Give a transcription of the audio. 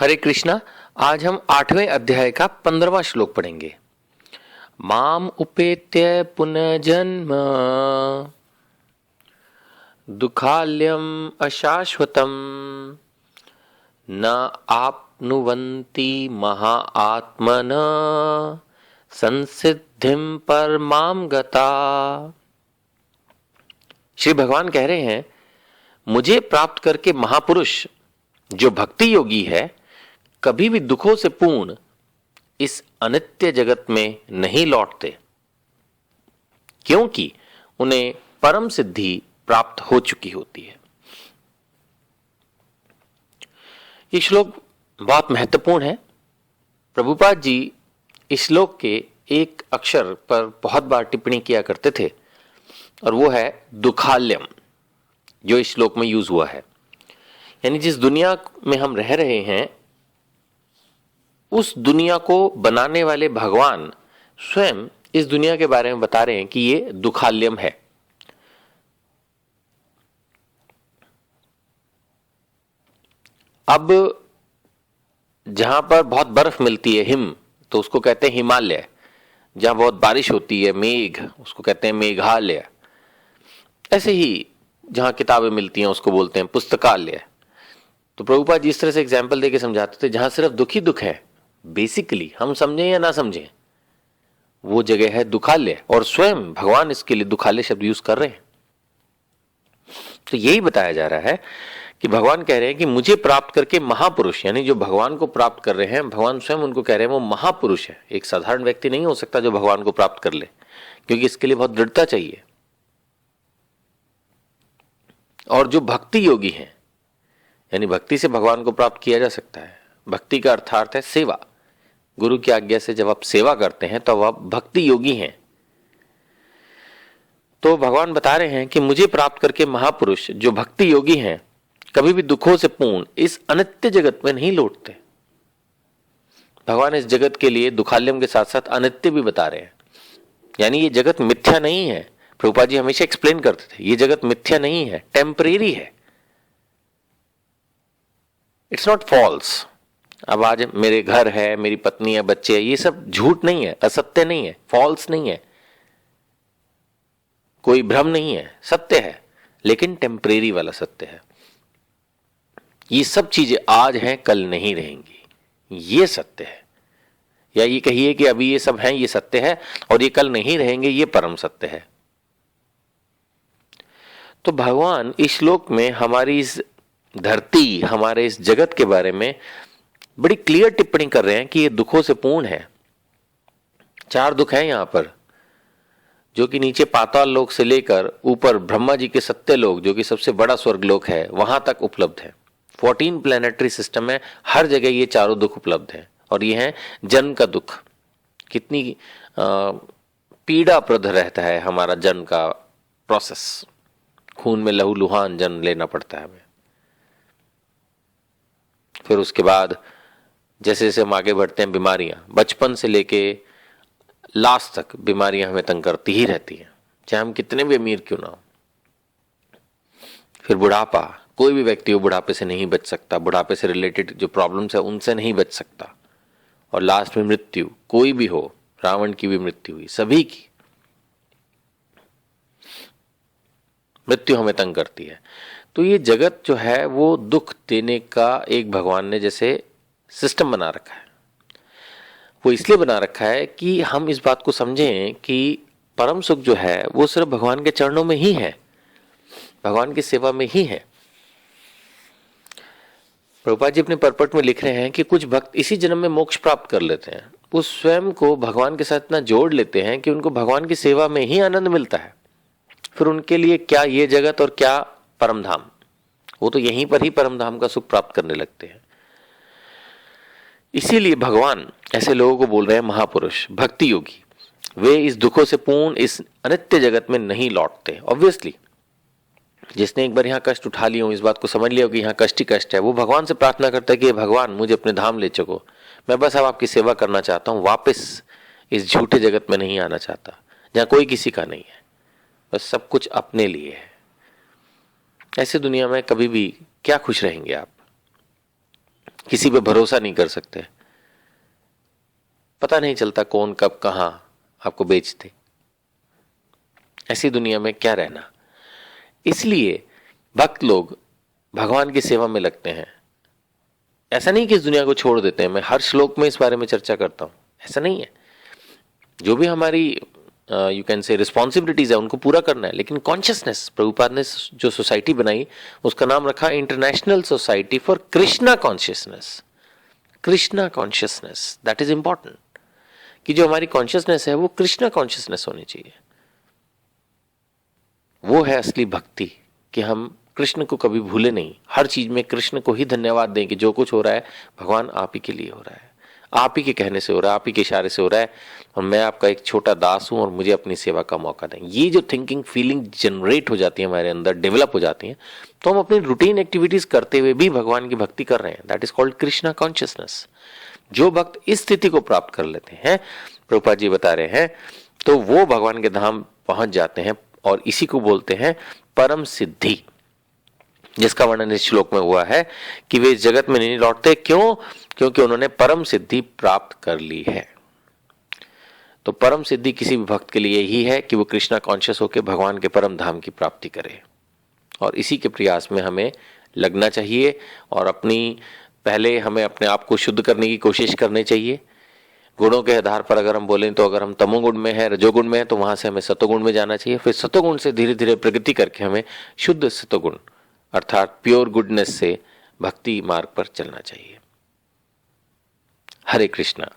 हरे कृष्णा। आज हम 8वें अध्याय का 15वां श्लोक पढ़ेंगे। माम उपेत्य पुनर्जन्म दुखाल्यम अशाश्वतम न आप्नुवन्ति महाआत्मन संसिद्धिम परमाम गता। श्री भगवान कह रहे हैं, मुझे प्राप्त करके महापुरुष जो भक्ति योगी है कभी भी दुखों से पूर्ण इस अनित्य जगत में नहीं लौटते, क्योंकि उन्हें परम सिद्धि प्राप्त हो चुकी होती है। ये श्लोक बहुत महत्वपूर्ण है। प्रभुपाद जी इस श्लोक के एक अक्षर पर बहुत बार टिप्पणी किया करते थे और वो है दुखाल्यम, जो इस श्लोक में यूज हुआ है। यानी जिस दुनिया में हम रह रहे हैं उस दुनिया को बनाने वाले भगवान स्वयं इस दुनिया के बारे में बता रहे हैं कि ये दुखाल्यम है। अब जहां पर बहुत बर्फ मिलती है, हिम, तो उसको कहते हैं हिमालय। जहां बहुत बारिश होती है, मेघ, उसको कहते हैं मेघालय। ऐसे ही जहां किताबें मिलती हैं उसको बोलते हैं पुस्तकालय। तो प्रभुपाद जी इस तरह से एग्जाम्पल देके समझाते थे, जहां सिर्फ दुख ही दुख है, बेसिकली हम समझें या ना समझें, वो जगह है दुखालय। और स्वयं भगवान इसके लिए दुखालय शब्द यूज कर रहे हैं। तो यही बताया जा रहा है कि भगवान कह रहे हैं कि मुझे प्राप्त करके महापुरुष, यानी जो भगवान को प्राप्त कर रहे हैं, भगवान स्वयं उनको कह रहे हैं वो महापुरुष है। एक साधारण व्यक्ति नहीं हो सकता जो भगवान को प्राप्त कर ले, क्योंकि इसके लिए बहुत दृढ़ता चाहिए। और जो भक्ति योगी हैं, यानी भक्ति से भगवान को प्राप्त किया जा सकता है। भक्ति का अर्थात है सेवा। गुरु की आज्ञा से जब आप सेवा करते हैं तो आप भक्ति योगी हैं। तो भगवान बता रहे हैं कि मुझे प्राप्त करके महापुरुष जो भक्ति योगी हैं कभी भी दुखों से पूर्ण इस अनित्य जगत में नहीं लौटते। भगवान इस जगत के लिए दुखाल्यम के साथ साथ अनित्य भी बता रहे हैं। यानी ये जगत मिथ्या नहीं है। प्रभुपाद जी हमेशा एक्सप्लेन करते थे, ये जगत मिथ्या नहीं है, टेम्परेरी है। It's not false. अब आज मेरे घर है, मेरी पत्नी है, बच्चे है, ये सब झूठ नहीं है, असत्य नहीं है, फॉल्स नहीं है, कोई भ्रम नहीं है, सत्य है, लेकिन टेम्परेरी वाला सत्य है। ये सब चीजें आज हैं, कल नहीं रहेंगी, ये सत्य है। या ये कहिए कि अभी ये सब हैं, ये सत्य है, और ये कल नहीं रहेंगे, ये परम सत्य है। तो भगवान इस श्लोक में हमारी इस धरती, हमारे इस जगत के बारे में बड़ी क्लियर टिप्पणी कर रहे हैं कि ये दुखों से पूर्ण है। 4 दुख हैं यहां पर, जो कि नीचे पाताल लोक से लेकर ऊपर ब्रह्मा जी के सत्य लोक, जो कि सबसे बड़ा स्वर्ग लोक है, वहां तक उपलब्ध है। 14 प्लैनेटरी सिस्टम है, हर जगह ये 4 दुख उपलब्ध है। और ये है जन्म का दुख। कितनी पीड़ाप्रद रहता है हमारा जन्म का प्रोसेस। खून में लहूलुहान जन्म लेना पड़ता है हमें। फिर उसके बाद जैसे जैसे हम आगे बढ़ते हैं, बीमारियां बचपन से लेके लास्ट तक बीमारियां हमें तंग करती ही रहती हैं, चाहे हम कितने भी अमीर क्यों ना हो। फिर बुढ़ापा, कोई भी व्यक्ति हो बुढ़ापे से नहीं बच सकता, बुढ़ापे से रिलेटेड जो प्रॉब्लम्स है उनसे नहीं बच सकता। और लास्ट में मृत्यु, कोई भी हो, रावण की भी मृत्यु हुई, सभी की मृत्यु हमें तंग करती है। तो ये जगत जो है वो दुख देने का एक भगवान ने जैसे सिस्टम बना रखा है। वो इसलिए बना रखा है कि हम इस बात को समझें कि परम सुख जो है वो सिर्फ भगवान के चरणों में ही है, भगवान की सेवा में ही है। प्रभुपाद जी अपने परपट में लिख रहे हैं कि कुछ भक्त इसी जन्म में मोक्ष प्राप्त कर लेते हैं। वो स्वयं को भगवान के साथ इतना जोड़ लेते हैं कि उनको भगवान की सेवा में ही आनंद मिलता है। फिर उनके लिए क्या ये जगत और क्या परम धाम, वो तो यहीं पर ही परम धाम का सुख प्राप्त करने लगते हैं। इसीलिए भगवान ऐसे लोगों को बोल रहे हैं महापुरुष, भक्ति योगी। वे इस दुखों से पूर्ण इस अनित्य जगत में नहीं लौटते। ऑब्वियसली जिसने एक बार यहाँ कष्ट उठा लिया हो, इस बात को समझ लिया हो कि यहाँ कष्ट ही कष्ट है, वो भगवान से प्रार्थना करता है कि भगवान मुझे अपने धाम ले चलो, मैं बस अब आपकी सेवा करना चाहता हूँ, वापस इस झूठे जगत में नहीं आना चाहता जहाँ कोई किसी का नहीं है, बस सब कुछ अपने लिए है। ऐसे दुनिया में कभी भी क्या खुश रहेंगे आप? किसी पे भरोसा नहीं कर सकते, पता नहीं चलता कौन कब कहां आपको बेच दे। ऐसी दुनिया में क्या रहना। इसलिए भक्त लोग भगवान की सेवा में लगते हैं। ऐसा नहीं कि इस दुनिया को छोड़ देते हैं, मैं हर श्लोक में इस बारे में चर्चा करता हूं, ऐसा नहीं है। जो भी हमारी यू कैन से रिस्पॉन्सिबिलिटीज है उनको पूरा करना है, लेकिन कॉन्शियसनेस, प्रभुपाद ने जो सोसाइटी बनाई उसका नाम रखा international society for Krishna consciousness. Krishna consciousness, that is important, कि जो हमारी कॉन्शियसनेस है वो कृष्णा कॉन्शियसनेस होनी चाहिए। वो है असली भक्ति, कि हम कृष्ण को कभी भूले नहीं, हर चीज में कृष्ण को ही धन्यवाद दें कि जो कुछ हो रहा है भगवान आप ही के लिए हो रहा है, आप ही के कहने से हो रहा है, आप ही के इशारे से हो रहा है, और मैं आपका एक छोटा दास हूं और मुझे अपनी सेवा का मौका दें। ये जो थिंकिंग फीलिंग जनरेट हो जाती है हमारे अंदर, डेवलप हो जाती है, तो हम अपनी रूटीन एक्टिविटीज करते हुए भी भगवान की भक्ति कर रहे हैं। That is called Krishna consciousness. जो भक्त इस स्थिति को प्राप्त कर लेते हैं, प्रभुपाद जी बता रहे हैं, तो वो भगवान के धाम पहुंच जाते हैं, और इसी को बोलते हैं परम सिद्धि, जिसका वर्णन इस श्लोक में हुआ है कि वे इस जगत में नहीं लौटते। क्यों? क्योंकि उन्होंने परम सिद्धि प्राप्त कर ली है। तो परम सिद्धि किसी भी भक्त के लिए यही है कि वो कृष्णा कॉन्शियस होकर भगवान के परम धाम की प्राप्ति करे, और इसी के प्रयास में हमें लगना चाहिए। और पहले हमें अपने आप को शुद्ध करने की कोशिश करनी चाहिए। गुणों के आधार पर अगर हम बोलें तो अगर हम तमोगुण में है, रजोगुण में है, तो वहां से हमें सतोगुण में जाना चाहिए। फिर सतोगुण से धीरे धीरे प्रगति करके हमें शुद्ध सतोगुण अर्थात प्योर गुडनेस से भक्ति मार्ग पर चलना चाहिए। हरे कृष्णा।